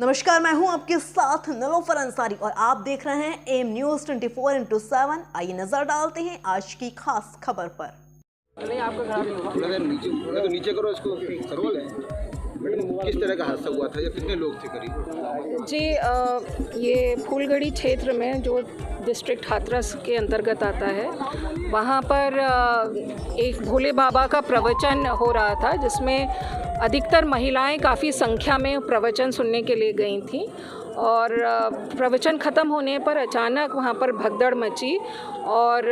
नमस्कार, मैं हूं आपके साथ नीलोफर अंसारी और आप देख रहे हैं एम न्यूज 24/7। आइए नजर डालते हैं आज की खास खबर पर। नीचे करो इसको। किस तरह का हादसा हुआ था या कितने लोग थे करीब? जी, ये फूलगढ़ी क्षेत्र में जो डिस्ट्रिक्ट हाथरस के अंतर्गत आता है, वहाँ पर एक भोले बाबा का प्रवचन हो रहा था, जिसमें अधिकतर महिलाएं काफ़ी संख्या में प्रवचन सुनने के लिए गई थीं। और प्रवचन ख़त्म होने पर अचानक वहाँ पर भगदड़ मची और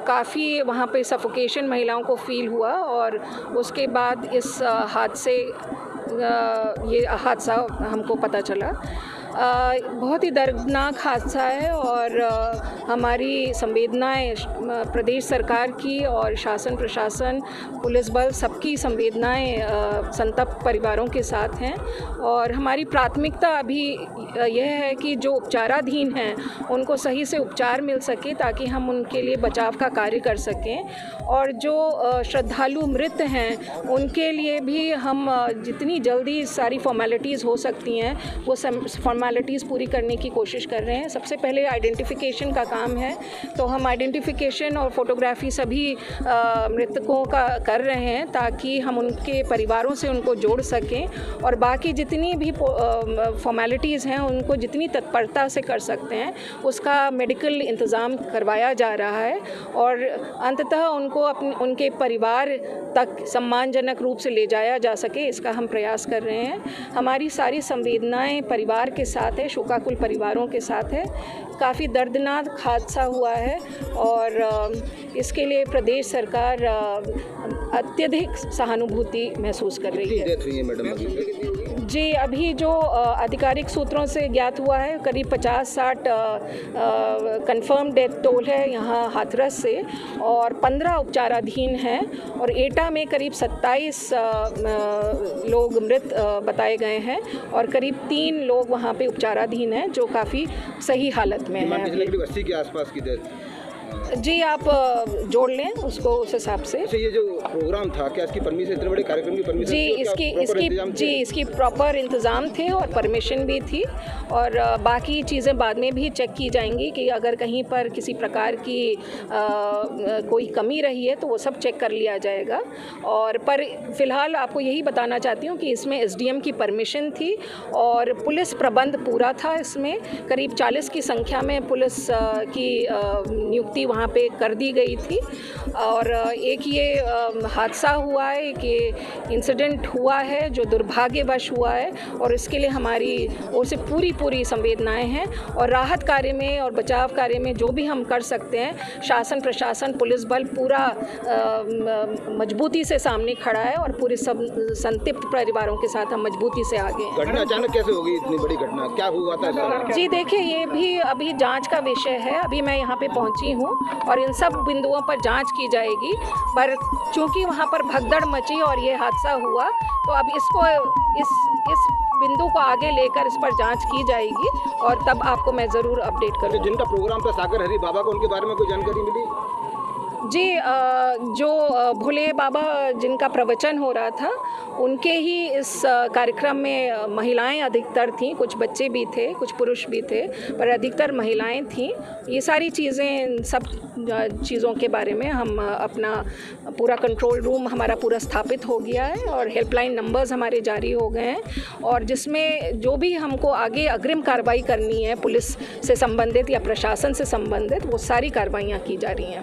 काफ़ी वहाँ पे सफोकेशन महिलाओं को फील हुआ और उसके बाद ये हादसा हमको पता चला। बहुत ही दर्दनाक हादसा है और हमारी संवेदनाएं प्रदेश सरकार की और शासन प्रशासन पुलिस बल सबकी संवेदनाएं संतप्त परिवारों के साथ हैं। और हमारी प्राथमिकता अभी यह है कि जो उपचाराधीन हैं उनको सही से उपचार मिल सके ताकि हम उनके लिए बचाव का कार्य कर सकें। और जो श्रद्धालु मृत हैं उनके लिए भी हम जितनी जल्दी सारी फॉर्मेलिटीज़ हो सकती हैं वो फॉर्मेलिटीज़ पूरी करने की कोशिश कर रहे हैं। सबसे पहले आइडेंटिफिकेशन का काम है, तो हम आइडेंटिफिकेशन और फोटोग्राफी सभी मृतकों का कर रहे हैं ताकि हम उनके परिवारों से उनको जोड़ सकें। और बाकी जितनी भी फॉर्मेलिटीज़ हैं उनको जितनी तत्परता से कर सकते हैं उसका मेडिकल इंतज़ाम करवाया जा रहा है और अंततः उनको उनके परिवार तक सम्मानजनक रूप से ले जाया जा सके, इसका हम प्रयास कर रहे हैं। हमारी सारी संवेदनाएं परिवार के साथ है, शोकाकुल परिवारों के साथ है। काफ़ी दर्दनाक हादसा हुआ है और इसके लिए प्रदेश सरकार अत्यधिक सहानुभूति महसूस कर रही है। जी, अभी जो आधिकारिक सूत्रों से ज्ञात हुआ है करीब 50-60 कंफर्म डेथ टोल है यहाँ हाथरस से और 15 उपचाराधीन हैं और एटा में करीब 27 लोग मृत बताए गए हैं और करीब 3 लोग वहाँ पे उपचाराधीन हैं जो काफ़ी सही हालत में हैं। 80 के आसपास की डेथ। जी, आप जोड़ लें उसको उस हिसाब से। ये जो प्रोग्राम था क्या इसकी परमिशन, इतने बड़े कार्यक्रम की परमिशन? जी, इसकी प्रॉपर इंतज़ाम थे और परमिशन भी थी और बाकी चीज़ें बाद में भी चेक की जाएंगी कि अगर कहीं पर किसी प्रकार की कोई कमी रही है तो वो सब चेक कर लिया जाएगा। और पर फिलहाल आपको यही बताना चाहती हूँ कि इसमें SDM की परमिशन थी और पुलिस प्रबंध पूरा था। इसमें करीब 40 की संख्या में पुलिस की नियुक्ति वहाँ पे कर दी गई थी। और एक ये हादसा हुआ है कि इंसिडेंट हुआ है जो दुर्भाग्यवश हुआ है और इसके लिए हमारी ओर से पूरी संवेदनाएं हैं और राहत कार्य में और बचाव कार्य में जो भी हम कर सकते हैं शासन प्रशासन पुलिस बल पूरा मजबूती से सामने खड़ा है और पूरे सब संतप्त परिवारों के साथ हम मजबूती से आगे हैं। घटना अचानक कैसे होगी? इतनी बड़ी घटना क्या हुआ था? जी देखिए, ये भी अभी जांच का विषय है। अभी मैं यहाँ पे पहुँची हूँ और इन सब बिंदुओं पर जांच की जाएगी, पर चूंकि वहाँ पर भगदड़ मची और ये हादसा हुआ तो अब इसको इस बिंदु को आगे लेकर इस पर जांच की जाएगी और तब आपको मैं ज़रूर अपडेट करूँगी। जिनका प्रोग्राम था सागर हरि बाबा को, उनके बारे में कोई जानकारी मिली? जी, जो भोले बाबा जिनका प्रवचन हो रहा था उनके ही इस कार्यक्रम में महिलाएं अधिकतर थीं, कुछ बच्चे भी थे, कुछ पुरुष भी थे, पर अधिकतर महिलाएं थीं। ये सारी चीज़ें, सब चीज़ों के बारे में हम अपना पूरा कंट्रोल रूम हमारा पूरा स्थापित हो गया है और हेल्पलाइन नंबर्स हमारे जारी हो गए हैं और जिसमें जो भी हमको आगे अग्रिम कार्रवाई करनी है पुलिस से संबंधित या प्रशासन से संबंधित वो सारी कार्रवाइयाँ की जा रही हैं।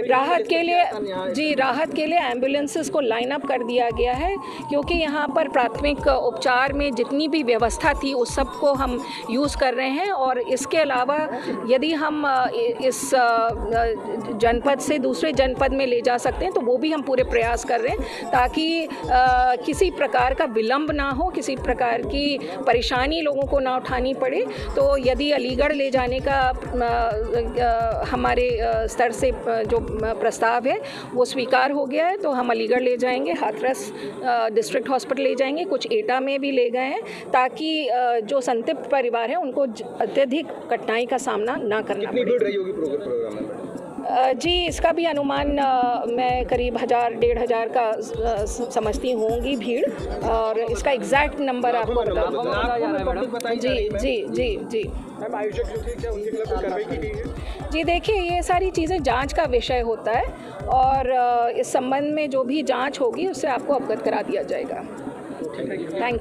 राहत के लिए एम्बुलेंसेस को लाइन अप कर दिया गया है क्योंकि यहाँ पर प्राथमिक उपचार में जितनी भी व्यवस्था थी उस सब को हम यूज़ कर रहे हैं। और इसके अलावा यदि हम इस जनपद से दूसरे जनपद में ले जा सकते हैं तो वो भी हम पूरे प्रयास कर रहे हैं ताकि किसी प्रकार का विलंब ना हो, किसी प्रकार की परेशानी लोगों को ना उठानी पड़े। तो यदि अलीगढ़ ले जाने का हमारे स्तर से जो प्रस्ताव है वो स्वीकार हो गया है तो हम अलीगढ़ ले जाएंगे, हाथरस डिस्ट्रिक्ट हॉस्पिटल ले जाएंगे, कुछ एटा में भी ले गए हैं ताकि जो संतप्त परिवार है उनको अत्यधिक कठिनाई का सामना ना करना पड़े। कितनी भीड़ रही होगी प्रोग्राम में? जी, इसका भी अनुमान मैं करीब 1000-1500 का समझती होंगी भीड़, और इसका एग्जैक्ट नंबर आपको बता। जी। जी देखिए, ये सारी चीज़ें जांच का विषय होता है, और इस संबंध में जो भी जांच होगी उससे आपको अवगत करा दिया जाएगा। थैंक